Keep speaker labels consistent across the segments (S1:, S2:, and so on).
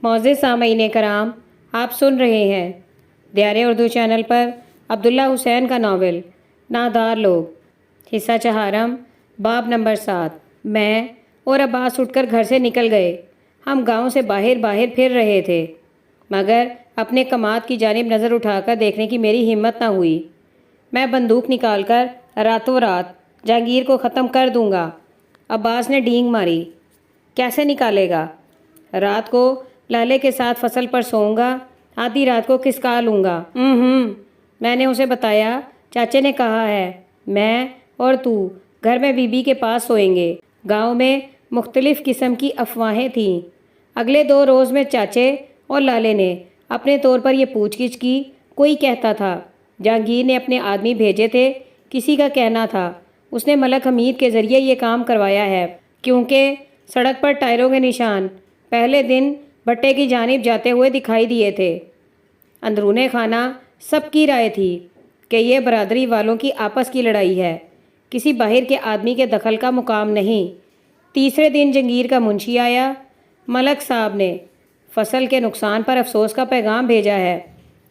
S1: معزز سامعین کرام، آپ سن رہے ہیں دیار اردو چینل پر عبداللہ حسین کا ناول نادار لوگ، حصہ چہارم، باب نمبر 7۔ میں اور عباس اٹھ کر گھر سے نکل گئے۔ ہم گاؤں سے باہر پھر رہے تھے، مگر اپنے کماد کی جانب نظر اٹھا کر دیکھنے کی میری ہمت نہ ہوئی۔ میں بندوق نکال کر راتوں رات جہانگیر کو ختم کر دوں گا۔ عباس نے ڈینگ ماری۔ کیسے نکالے گا؟ رات کو لالے کے ساتھ فصل پر سوؤں گا، آدھی رات کو کسکا لوں گا۔ میں نے اسے بتایا، چاچے نے کہا ہے میں اور تو گھر میں بی بی کے پاس سوئیں گے۔ گاؤں میں مختلف قسم کی افواہیں تھیں۔ اگلے 2 روز میں چاچے اور لالے نے اپنے طور پر یہ پوچھ گچھ کی۔ کوئی کہتا تھا جہانگیر نے اپنے آدمی بھیجے تھے، کسی کا کہنا تھا اس نے ملک حمید کے ذریعے یہ کام کروایا ہے، کیونکہ سڑک پر ٹائروں کے نشان پہلے دن بھٹے کی جانب جاتے ہوئے دکھائی دیے تھے۔ اندرون خانہ سب کی رائے تھی کہ یہ برادری والوں کی آپس کی لڑائی ہے، کسی باہر کے آدمی کے دخل کا مقام نہیں۔ تیسرے دن جہانگیر کا منشی آیا۔ ملک صاحب نے فصل کے نقصان پر افسوس کا پیغام بھیجا ہے۔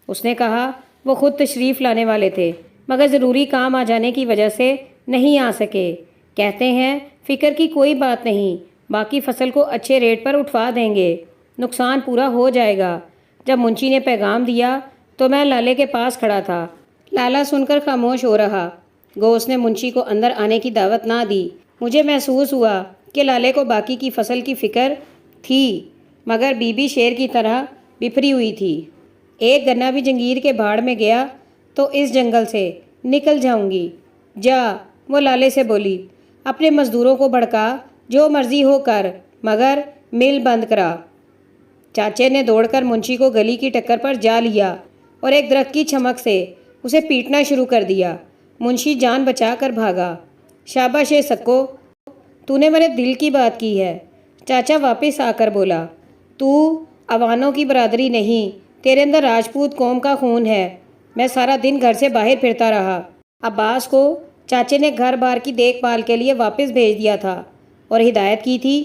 S1: اس نے کہا وہ خود تشریف لانے والے تھے، مگر ضروری کام آ جانے کی وجہ سے نہیں آ سکے۔ کہتے ہیں فکر کی کوئی بات نہیں، باقی فصل کو اچھے ریٹ پر اٹھوا دیں گے، نقصان پورا ہو جائے گا۔ جب منشی نے پیغام دیا تو میں لالے کے پاس کھڑا تھا۔ لالا سن کر خاموش ہو رہا، گو اس نے منشی کو اندر آنے کی دعوت نہ دی۔ مجھے محسوس ہوا کہ لالے کو باقی کی فصل کی فکر تھی، مگر بی بی شیر کی طرح بپھری ہوئی تھی۔ ایک گنا بھی جہانگیر کے بھاڑ میں گیا تو اس جنگل سے نکل جاؤں گی۔ جا، وہ لالے سے بولی، اپنے مزدوروں کو بھڑکا، جو مرضی ہو کر، مگر مل بند کرا۔ چاچے نے دوڑ کر منشی کو گلی کی ٹکر پر جا لیا اور ایک درخت کی چھمک سے اسے پیٹنا شروع کر دیا۔ منشی جان بچا کر بھاگا۔ شاباش سکو، تو نے میرے دل کی بات کی ہے، چاچا واپس آ کر بولا۔ تو عوانوں کی برادری نہیں، تیرے اندر راجپوت قوم کا خون ہے۔ میں سارا دن گھر سے باہر پھرتا رہا۔ عباس کو چاچے نے گھر بار کی دیکھ بھال کے لیے واپس بھیج دیا تھا اور ہدایت کی تھی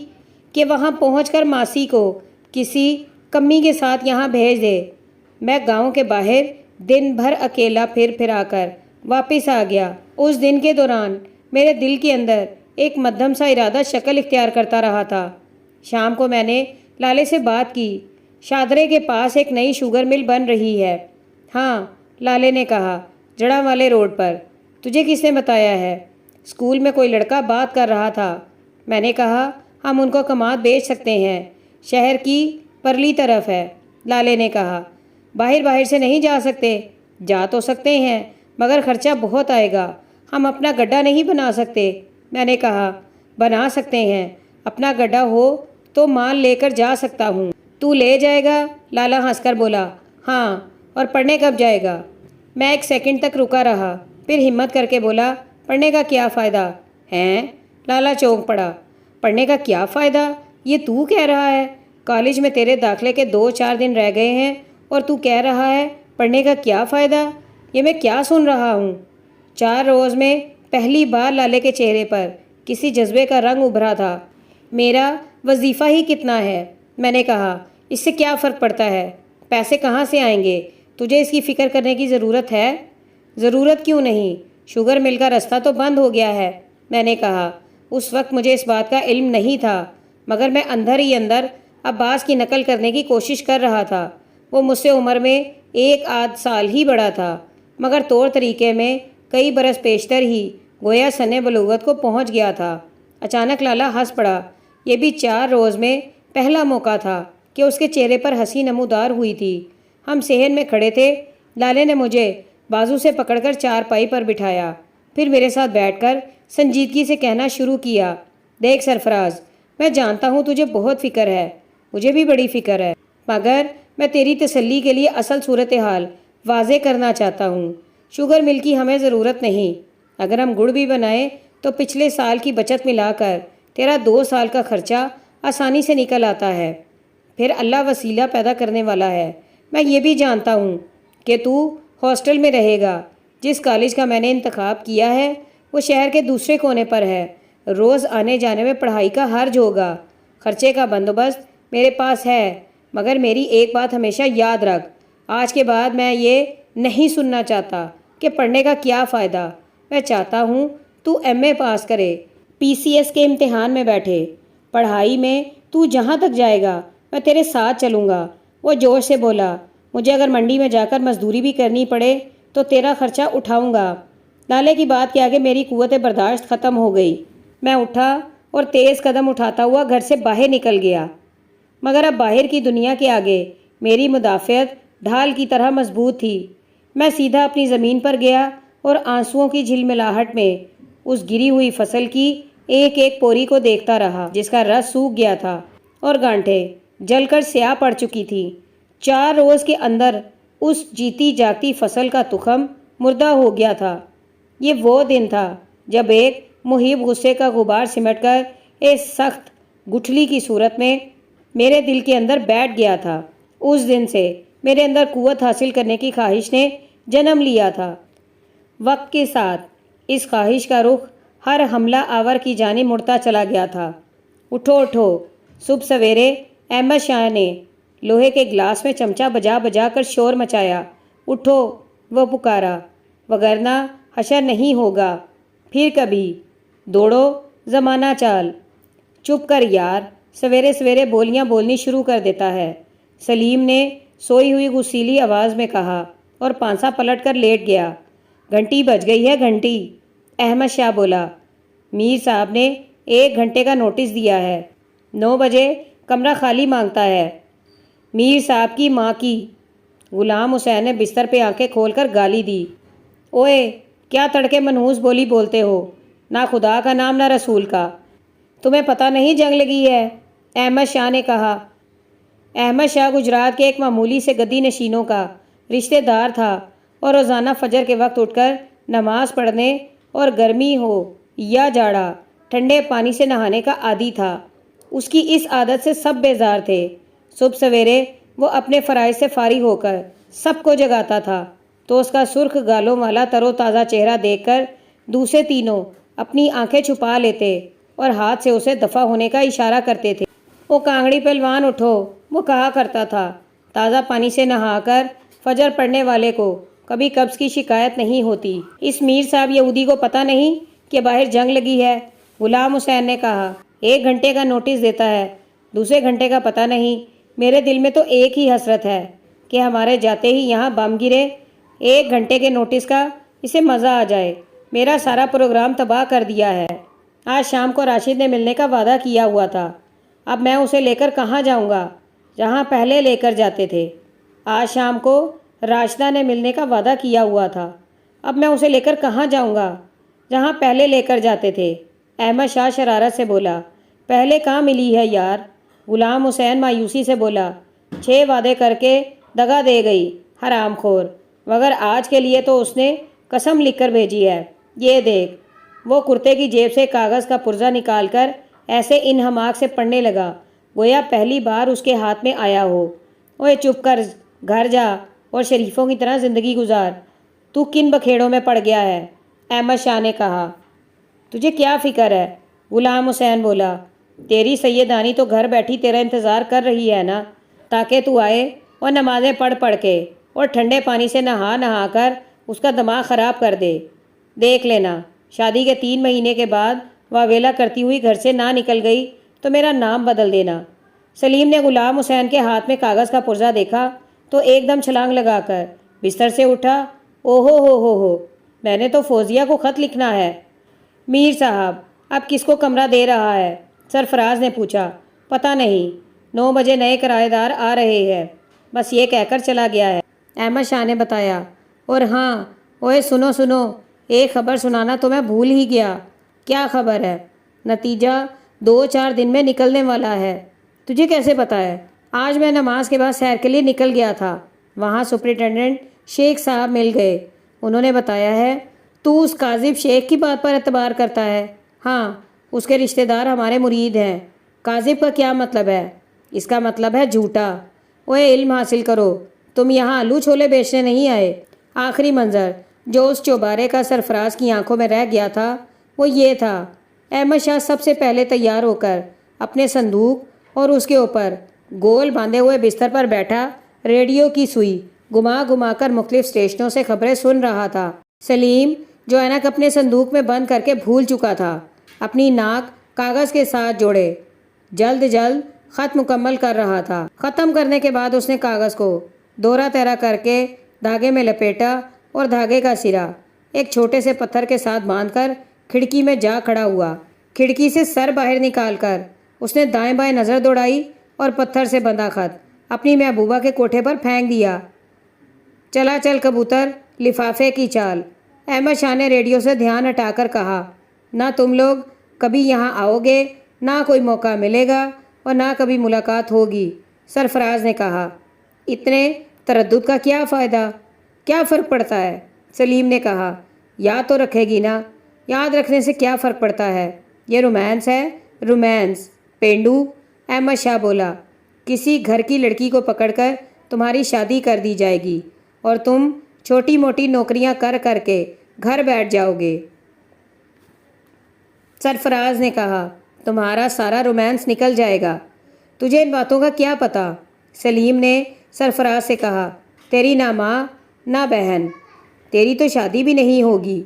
S1: کہ وہاں پہنچ کر ماسی کو کسی کمی کے ساتھ یہاں بھیج دے۔ میں گاؤں کے باہر دن بھر اکیلا پھر آ کر واپس آ گیا۔ اس دن کے دوران میرے دل کے اندر ایک مدھم سا ارادہ شکل اختیار کرتا رہا تھا۔ شام کو میں نے لالے سے بات کی، شادرے کے پاس ایک نئی شوگر مل بن رہی ہے۔ ہاں، لالے نے کہا، جڑاں والے روڈ پر۔ تجھے کس نے بتایا ہے؟ اسکول میں کوئی لڑکا بات کر رہا تھا۔ میں نے کہا ہم ان کو کماد بیچ سکتے ہیں، شہر کی پرلی طرف ہے۔ لالے نے کہا باہر سے نہیں جا سکتے؟ جا تو سکتے ہیں، مگر خرچہ بہت آئے گا، ہم اپنا گڈھا نہیں بنا سکتے۔ میں نے کہا بنا سکتے ہیں، اپنا گڈھا ہو تو مال لے کر جا سکتا ہوں۔ تو لے جائے گا؟ لالا ہنس کر بولا۔ ہاں، اور پڑھنے کب جائے گا؟ میں 1 سیکنڈ تک رکا رہا، پھر ہمت کر کے بولا، پڑھنے کا کیا فائدہ ہے؟ لالا چونک پڑا۔ پڑھنے کا کیا فائدہ؟ یہ تو کہہ رہا ہے؟ کالج میں تیرے داخلے کے 2-4 دن رہ گئے ہیں اور تو کہہ رہا ہے پڑھنے کا کیا فائدہ؟ یہ میں کیا سن رہا ہوں؟ 4 روز میں پہلی بار لالے کے چہرے پر کسی جذبے کا رنگ ابھرا تھا۔ میرا وظیفہ ہی کتنا ہے؟ میں نے کہا اس سے کیا فرق پڑتا ہے؟ پیسے کہاں سے آئیں گے؟ تجھے اس کی فکر کرنے کی ضرورت ہے؟ ضرورت کیوں نہیں؟ شوگر مل کا رستہ تو بند ہو گیا ہے۔ میں نے کہا اس وقت مجھے اس بات کا علم نہیں تھا، مگر میں اندر ہی اندر عباس کی نقل کرنے کی کوشش کر رہا تھا۔ وہ مجھ سے عمر میں 1-8 سال ہی بڑا تھا، مگر طور طریقے میں کئی برس پیشتر ہی گویا سن بلوغت کو پہنچ گیا تھا۔ اچانک لالا ہنس پڑا۔ یہ بھی 4 روز میں پہلا موقع تھا کہ اس کے چہرے پر ہنسی نمودار ہوئی تھی۔ ہم صحن میں کھڑے تھے۔ لالے نے مجھے بازو سے پکڑ کر چارپائی پر بٹھایا، پھر میرے ساتھ بیٹھ کر سنجیدگی سے کہنا شروع کیا، دیکھ سرفراز، میں جانتا ہوں تجھے بہت فکر ہے، مجھے بھی بڑی فکر ہے، مگر میں تیری تسلی کے لیے اصل صورتحال واضح کرنا چاہتا ہوں۔ شوگر مل کی ہمیں ضرورت نہیں۔ اگر ہم گڑ بھی بنائیں تو پچھلے سال کی بچت ملا کر تیرا 2 سال کا خرچہ آسانی سے نکل آتا ہے۔ پھر اللہ وسیلہ پیدا کرنے والا ہے۔ میں یہ بھی جانتا ہوں کہ تو ہاسٹل میں رہے گا۔ جس کالج کا میں نے انتخاب کیا ہے وہ شہر کے دوسرے کونے پر ہے۔ روز آنے جانے میں پڑھائی کا حرج ہوگا۔ خرچے کا بندوبست میرے پاس ہے۔ مگر میری ایک بات ہمیشہ یاد رکھ، آج کے بعد میں یہ نہیں سننا چاہتا کہ پڑھنے کا کیا فائدہ۔ میں چاہتا ہوں تو ایم اے پاس کرے، پی سی ایس کے امتحان میں بیٹھے۔ پڑھائی میں تو جہاں تک جائے گا میں تیرے ساتھ چلوں گا۔ وہ جوش سے بولا، مجھے اگر منڈی میں جا کر مزدوری بھی کرنی پڑے تو تیرا خرچہ اٹھاؤں گا۔ لالے کی بات کے آگے میری قوت برداشت ختم ہو گئی۔ میں اٹھا اور تیز قدم اٹھاتا ہوا گھر سے باہر نکل گیا، مگر اب باہر کی دنیا کے آگے میری مدافعت ڈھال کی طرح مضبوط تھی۔ میں سیدھا اپنی زمین پر گیا اور آنسوؤں کی جھلملاہٹ میں اس گری ہوئی فصل کی ایک ایک پوری کو دیکھتا رہا جس کا رس سوکھ گیا تھا اور گانٹھیں جل کر سیاہ پڑ چکی تھی۔ 4 روز کے اندر اس جیتی جاگتی فصل کا تخم مردہ ہو گیا تھا۔ یہ وہ دن تھا جب ایک محیب غصے کا غبار سمٹ کر ایک سخت گٹھلی کی صورت میں میرے دل کے اندر بیٹھ گیا تھا۔ اس دن سے میرے اندر قوت حاصل کرنے کی خواہش نے جنم لیا تھا۔ وقت کے ساتھ اس خواہش کا رخ ہر حملہ آور کی جانب مڑتا چلا گیا تھا۔ اٹھو اٹھو، صبح سویرے احمد شاہ نے لوہے کے گلاس میں چمچہ بجا بجا کر شور مچایا۔ اٹھو، وہ پکارا، وگرنہ حشر نہیں ہوگا پھر کبھی۔ دوڑو زمانہ چال، چپ کر یار، سویرے سویرے بولیاں بولنی شروع کر دیتا ہے، سلیم نے سوئی ہوئی غصیلی آواز میں کہا اور پانسا پلٹ کر لیٹ گیا۔ گھنٹی بج گئی ہے، گھنٹی، احمد شاہ بولا۔ میر صاحب نے 1 گھنٹے کا نوٹس دیا ہے، 9 بجے کمرہ خالی مانگتا ہے۔ میر صاحب کی ماں کی، غلام حسین نے بستر پہ آنکھیں کھول کر گالی دی۔ اوئے، کیا تڑکے منحوس بولی بولتے ہو، نہ خدا کا نام نہ رسول کا، تمہیں پتہ نہیں جنگ لگی ہے، احمد شاہ نے کہا۔ احمد شاہ گجرات کے ایک معمولی سے گدی نشینوں کا رشتہ دار تھا اور روزانہ فجر کے وقت اٹھ کر نماز پڑھنے اور گرمی ہو یا جاڑا ٹھنڈے پانی سے نہانے کا عادی تھا۔ اس کی اس عادت سے سب بیزار تھے۔ صبح سویرے وہ اپنے فرائض سے فارغ ہو کر سب کو جگاتا تھا تو اس کا سرخ گالوں والا تر و تازہ چہرہ دیکھ کر دوسرے تینوں اپنی آنکھیں چھپا لیتے اور ہاتھ سے اسے دفع ہونے کا اشارہ کرتے تھے۔ وہ کانگڑی پہلوان اٹھو، وہ کہا کرتا تھا، تازہ پانی سے نہا کر فجر پڑھنے والے کو کبھی قبض کی شکایت نہیں ہوتی۔ اس میر صاحب یہودی کو پتہ نہیں کہ باہر جنگ لگی ہے، غلام حسین نے کہا۔ 1 گھنٹے کا نوٹس دیتا ہے، دوسرے گھنٹے کا پتہ نہیں۔ میرے دل میں تو ایک ہی حسرت ہے کہ ہمارے جاتے ہی یہاں بم گرے۔ 1 گھنٹے کے نوٹس کا اسے مزہ آ جائے۔ میرا سارا پروگرام تباہ کر دیا ہے۔ آج شام کو راشد نے ملنے کا وعدہ کیا ہوا تھا، اب میں اسے لے کر کہاں جاؤں گا جہاں پہلے لے کر جاتے تھے۔ آج شام کو راشدہ نے ملنے کا وعدہ کیا ہوا تھا، اب میں اسے لے کر کہاں جاؤں گا جہاں پہلے لے کر جاتے تھے، احمد شاہ شرارت سے بولا۔ پہلے کہاں ملی ہے یار، غلام حسین مایوسی سے بولا۔ 6 وعدے کر کے دگا دے گئی، حرام خور، مگر آج کے لیے تو اس نے قسم لکھ کر بھیجی ہے۔ یہ دیکھ۔ وہ کرتے کی جیب سے کاغذ کا پرزہ نکال کر ایسے انہماک سے پڑھنے لگا گویا پہلی بار اس کے ہاتھ میں آیا ہو۔ اوے چپ کر، گھر جا اور شریفوں کی طرح زندگی گزار، تو کن بکھیڑوں میں پڑ گیا ہے، احمد شاہ نے کہا۔ تجھے کیا فکر ہے، غلام حسین بولا۔ تیری سیدانی تو گھر بیٹھی تیرا انتظار کر رہی ہے نا، تاکہ تو آئے اور نمازیں پڑھ پڑھ کے اور ٹھنڈے پانی سے نہا نہا کر اس کا دماغ خراب کر دے۔ دیکھ لینا، شادی کے 3 مہینے کے بعد واویلا کرتی ہوئی گھر سے نہ نکل گئی تو میرا نام بدل دینا۔ سلیم نے غلام حسین کے ہاتھ میں کاغذ کا پرزہ دیکھا تو ایک دم چھلانگ لگا کر بستر سے اٹھا۔ اوہو ہو، میں نے تو فوزیہ کو خط لکھنا ہے۔ میر صاحب اب کس کو کمرہ دے رہا ہے، سرفراز نے پوچھا۔ پتہ نہیں، 9 بجے نئے کرایہ دار آ رہے ہیں، بس یہ کہہ کر چلا گیا ہے، احمد شاہ نے بتایا۔ اور ہاں، اوے سنو، ایک خبر سنانا تو میں بھول ہی گیا۔ کیا خبر ہے؟ نتیجہ 2-4 دن میں نکلنے والا ہے۔ تجھے کیسے پتہ ہے؟ آج میں نماز کے بعد سیر کے لیے نکل گیا تھا، وہاں سپرنٹینڈنٹ شیخ صاحب مل گئے، انہوں نے بتایا ہے تو اس کاذب شیخ کی بات پر اعتبار کرتا ہے؟ ہاں، اس کے رشتہ دار ہمارے مرید ہیں۔ کاذب کا کیا مطلب ہے؟ اس کا مطلب ہے جھوٹا۔ اوے علم حاصل کرو، تم یہاں آلو چھولے بیچنے نہیں آئے۔ آخری منظر جو اس چوبارے کا سرفراز کی آنکھوں میں رہ گیا تھا وہ یہ تھا۔ احمد شاہ سب سے پہلے تیار ہو کر اپنے صندوق اور اس کے اوپر گول باندھے ہوئے بستر پر بیٹھا ریڈیو کی سوئی گھما گھما کر مختلف اسٹیشنوں سے خبریں سن رہا تھا۔ سلیم جو اینک اپنے صندوق میں بند کر کے بھول چکا تھا، اپنی ناک کاغذ کے ساتھ جوڑے جلد جلد خط مکمل کر رہا تھا۔ ختم کرنے کے بعد اس نے کاغذ کو دورہ تیرا کر کے دھاگے میں لپیٹا اور دھاگے کا سرا ایک چھوٹے سے پتھر کے ساتھ باندھ کر کھڑکی میں جا کھڑا ہوا۔ کھڑکی سے سر باہر نکال کر اس نے دائیں بائیں نظر دوڑائی اور پتھر سے بندھا خط اپنی محبوبہ کے کوٹھے پر پھینک دیا۔ چلا چل کبوتر، لفافے کی چال۔ احمد شاہ نے ریڈیو سے دھیان ہٹا کر کہا، نہ تم لوگ کبھی یہاں آؤ گے، نہ کوئی موقع ملے گا اور نہ کبھی ملاقات ہوگی۔ سرفراز نے کہا، اتنے تردد کا کیا فائدہ؟ کیا فرق پڑتا ہے؟ سلیم نے کہا، یاد تو رکھے گی نا؟ یاد رکھنے سے کیا فرق پڑتا ہے؟ یہ رومانس ہے، رومانس۔ پینڈو، احمد شاہ بولا، کسی گھر کی لڑکی کو پکڑ کر تمہاری شادی کر دی جائے گی اور تم چھوٹی موٹی نوکریاں کر کر کے گھر بیٹھ جاؤ گے۔ سرفراز نے کہا، تمہارا سارا رومانس نکل جائے گا۔ تجھے ان باتوں کا کیا پتہ؟ سلیم نے سرفراز سے کہا، تیری نہ ماں نہ بہن، تیری تو شادی بھی نہیں ہوگی۔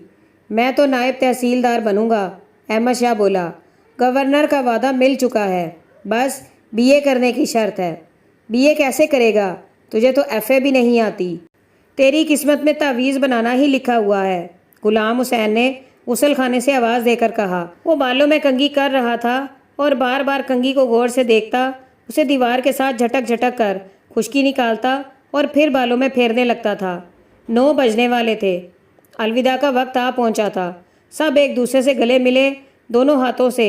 S1: میں تو نائب تحصیلدار بنوں گا۔ احمد شاہ بولا، گورنر کا وعدہ مل چکا ہے، بس بی اے کرنے کی شرط ہے۔ بی اے کیسے کرے گا؟ تجھے تو ایف اے بھی نہیں آتی۔ تیری قسمت میں تعویذ بنانا ہی لکھا ہوا ہے۔ غلام حسین نے غسل خانے سے آواز دے کر کہا۔ وہ بالوں میں کنگھی کر رہا تھا اور بار بار کنگھی کو غور سے دیکھتا، اسے دیوار کے ساتھ جھٹک جھٹک کر خشکی نکالتا اور پھر بالوں میں پھیرنے لگتا تھا۔ 9 بجنے والے تھے، الوداع کا وقت آ پہنچا تھا۔ سب ایک دوسرے سے گلے ملے، دونوں ہاتھوں سے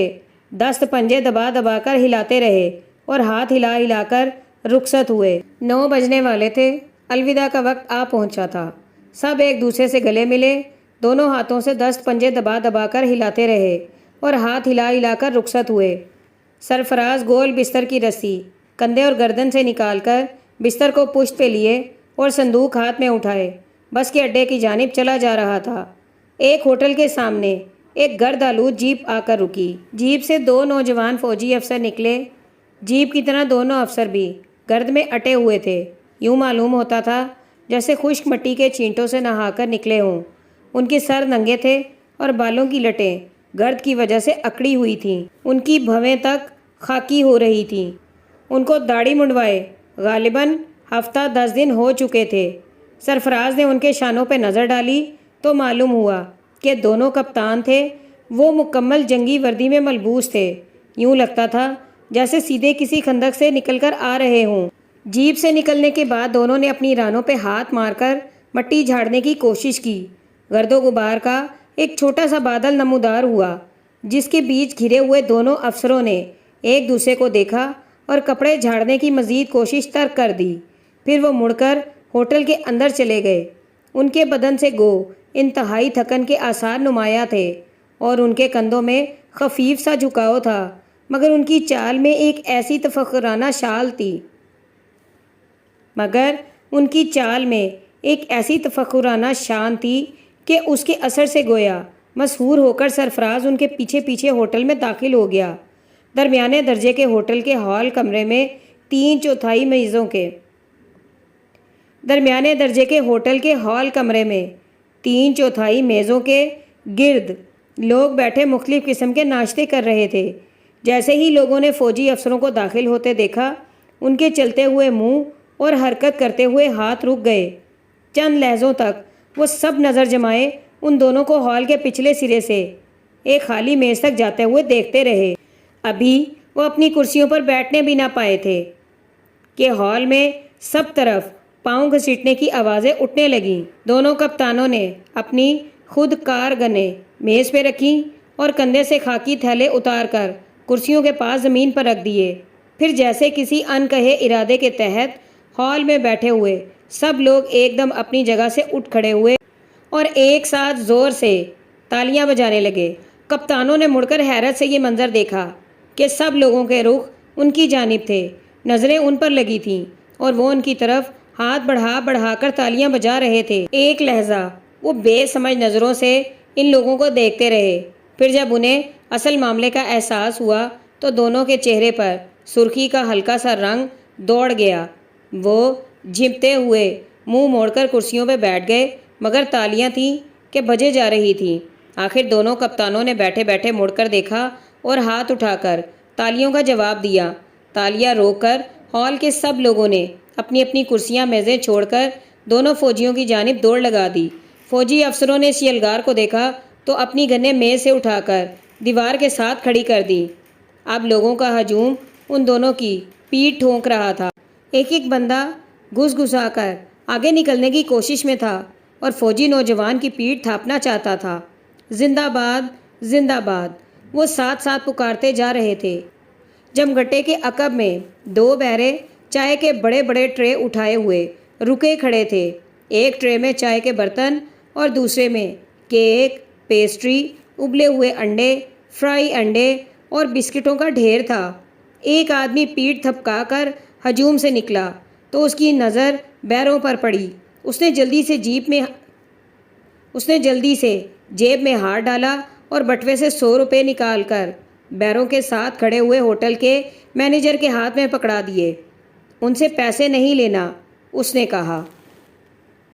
S1: دست پنجے دبا دبا کر ہلاتے رہے اور ہاتھ ہلا ہلا کر رخصت ہوئے۔ 9 بجنے والے تھے، الوداع کا وقت آ پہنچا تھا۔ سب ایک دوسرے سے گلے ملے، دونوں ہاتھوں سے دست پنجے دبا دبا کر ہلاتے رہے اور ہاتھ ہلا ہلا کر رخصت ہوئے۔ سرفراز گول بستر کی رسی کندھے اور گردن سے نکال کر بستر کو پشت پہ لیے اور صندوق ہاتھ میں اٹھائے بس کے اڈے کی جانب چلا جا رہا تھا۔ ایک ہوٹل کے سامنے ایک گرد آلود جیپ آ کر رکی۔ جیپ سے 2 نوجوان فوجی افسر نکلے۔ جیپ کی طرح دونوں افسر بھی گرد میں اٹے ہوئے تھے۔ یوں معلوم ہوتا تھا جیسے خشک مٹی کے چینٹوں سے نہا کر نکلے ہوں۔ ان کے سر ننگے تھے اور بالوں کی لٹیں گرد کی وجہ سے اکڑی ہوئی تھیں۔ ان کی بھویں تک خاکی ہو رہی تھیں۔ ان کو داڑھی منڈوائے غالباً ہفتہ 10 دن ہو چکے تھے۔ سرفراز نے ان کے شانوں پہ نظر ڈالی تو معلوم ہوا کہ دونوں کپتان تھے۔ وہ مکمل جنگی وردی میں ملبوس تھے، یوں لگتا تھا جیسے سیدھے کسی خندق سے نکل کر آ رہے ہوں۔ جیپ سے نکلنے کے بعد دونوں نے اپنی رانوں پہ ہاتھ مار کر مٹی جھاڑنے کی کوشش کی۔ گرد و غبار کا ایک چھوٹا سا بادل نمودار ہوا، جس کے بیچ گھرے ہوئے دونوں افسروں نے ایک دوسرے کو دیکھا اور کپڑے جھاڑنے کی مزید کوشش ترک کر دی۔ پھر وہ مڑ کر ہوٹل کے اندر چلے گئے۔ ان کے بدن سے گو انتہائی تھکن کے آثار نمایاں تھے اور ان کے کندھوں میں خفیف سا جھکاؤ تھا، مگر ان کی چال میں ایک ایسی تفخرانہ شان تھی کہ اس کے اثر سے گویا مسحور ہو کر سرفراز ان کے پیچھے پیچھے ہوٹل میں داخل ہو گیا۔ درمیانے درجے کے ہوٹل کے ہال کمرے میں 3/4 میزوں کے میزوں کے گرد لوگ بیٹھے مختلف قسم کے ناشتے کر رہے تھے۔ جیسے ہی لوگوں نے فوجی افسروں کو داخل ہوتے دیکھا، ان کے چلتے ہوئے منہ اور حرکت کرتے ہوئے ہاتھ رک گئے۔ چند لحظوں تک وہ سب نظر جمائے ان دونوں کو ہال کے پچھلے سرے سے ایک خالی میز تک جاتے ہوئے دیکھتے رہے۔ ابھی وہ اپنی کرسیوں پر بیٹھنے بھی نہ پائے تھے کہ ہال میں سب طرف پاؤں گھسیٹنے کی آوازیں اٹھنے لگیں۔ دونوں کپتانوں نے اپنی خود کار گنیں میز پہ رکھیں اور کندھے سے خاکی تھیلے اتار کر کرسیوں کے پاس زمین پر رکھ دیے۔ پھر جیسے کسی انکہے ارادے کے تحت ہال میں بیٹھے ہوئے سب لوگ ایک دم اپنی جگہ سے اٹھ کھڑے ہوئے اور ایک ساتھ زور سے تالیاں بجانے لگے۔ کپتانوں نے مڑ کر حیرت سے یہ منظر دیکھا کہ سب لوگوں کے رخ ان کی جانب تھے، نظریں ان پر لگی تھیں اور وہ ان کی طرف ہاتھ بڑھا بڑھا کر تالیاں بجا رہے تھے۔ ایک لہجہ وہ بے سمجھ نظروں سے ان لوگوں کو دیکھتے رہے۔ پھر جب انہیں اصل معاملے کا احساس ہوا تو دونوں کے چہرے پر سرخی کا ہلکا سا رنگ دوڑ گیا۔ وہ جھمتے ہوئے منہ موڑ کر کرسیوں پہ بیٹھ گئے، مگر تالیاں تھیں کہ بجے جا رہی تھیں۔ آخر دونوں کپتانوں نے بیٹھے بیٹھے مڑ کر دیکھا اور ہاتھ اٹھا کر تالیوں کا جواب دیا۔ تالیاں روک کر ہال کے سب لوگوں نے اپنی اپنی کرسیاں میزیں چھوڑ کر دونوں فوجیوں کی جانب دوڑ لگا دی۔ فوجی افسروں نے اس یلغار کو دیکھا تو اپنی گنیں میز سے اٹھا کر دیوار کے ساتھ کھڑی کر دی۔ اب لوگوں کا ہجوم ان دونوں کی پیٹھ ٹھونک رہا تھا۔ ایک ایک بندہ گھس گھسا کر آگے نکلنے کی کوشش میں تھا اور فوجی نوجوان کی پیٹھ تھاپنا چاہتا تھا۔ زندہ باد، زندہ باد، وہ ساتھ ساتھ پکارتے جا رہے تھے۔ جمگھٹے کے عقب میں دو بہرے چائے کے بڑے بڑے ٹرے اٹھائے ہوئے رکے کھڑے تھے۔ ایک ٹرے میں چائے کے برتن اور دوسرے میں کیک، پیسٹری، ابلے ہوئے انڈے، فرائی انڈے اور بسکٹوں کا ڈھیر تھا۔ ایک آدمی پیٹھ تھپکا کر ہجوم سے نکلا تو اس کی نظر بیروں پر پڑی۔ اس نے جلدی سے جیب میں ہاتھ ڈالا اور بٹوے سے 100 روپے نکال کر بیروں کے ساتھ کھڑے ہوئے ہوٹل کے مینیجر کے ہاتھ میں پکڑا دیے۔ ان سے پیسے نہیں لینا، اس نے کہا۔